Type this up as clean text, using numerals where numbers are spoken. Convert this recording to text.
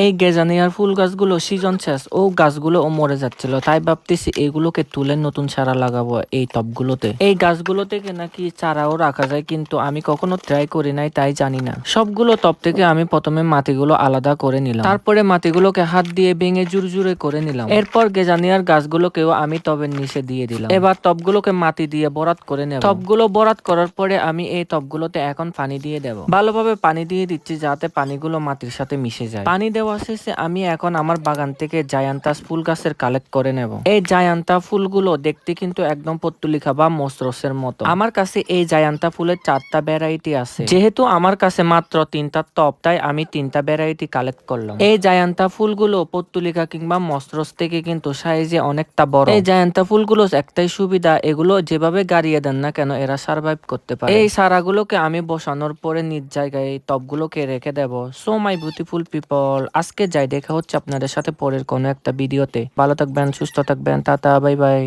এই গেজানিয়ার ফুল গাছগুলো সিজন শেষ, ও গাছগুলো ও মরে যাচ্ছিল, তাই ভাবতেছি এগুলোকে তুলে নতুন চারা লাগাবো এই টবগুলোতে। এই গাছগুলো থেকে নাকি চারাও রাখা যায়, কিন্তু আমি কখনো ট্রাই করি নাই, তাই জানি না। সবগুলো টব থেকে আমি প্রথমে মাটিগুলো আলাদা করে নিলাম, তারপরে মাটিগুলোকে হাত দিয়ে ভেঙে জুরজুরে করে নিলাম। এরপর গেজানিয়ার গাছগুলোকেও আমি টবের নিচে দিয়ে দিলাম। এবার টবগুলোকে মাটি দিয়ে বরাত করে নেব। টবগুলো বরাত করার পরে আমি এই টবগুলোতে এখন পানি দিয়ে দেব। ভালোভাবে পানি দিয়ে দিচ্ছি যাতে পানিগুলো মাটির সাথে মিশে যায়। পানি দেওয়া শেষে আমি এখন আমার বাগান থেকে জায়ান্তাস ফুল গাছের কালেক্ট করে নেব। এই জায়ান্তা ফুলগুলো দেখতে কিন্তু একদম পত্তুলিকা বা মসরসের মতো। আমার কাছে এই জায়ান্তা ফুলের 4টা ভ্যারাইটি আছে। যেহেতু আমার কাছে মাত্র 3টা টব, তাই আমি 3টা ভ্যারাইটি কালেক্ট করলাম। এই জায়ান্তা ফুলগুলো পত্তুলিকা কিংবা মসরস থেকে কিন্তু সাইজে অনেকটা বড়। এই জায়ান্তা ফুলগুলো একটাই সুবিধা, এগুলো যেভাবে গাড়িয়ে দেন না কেন এরা সার্ভাইভ করতে পারে। এই চারাগুলোকে আমি বসানোর পরে নিজ জায়গায় এই টবগুলোকে রেখে দেব। সো মাই বিউটিফুল পিপল, আজকে যাই, দেখা হচ্ছে আপনাদের সাথে পরের কোনো একটা ভিডিওতে। ভালো থাকবেন, সুস্থ থাকবেন, টাটা, বাই বাই।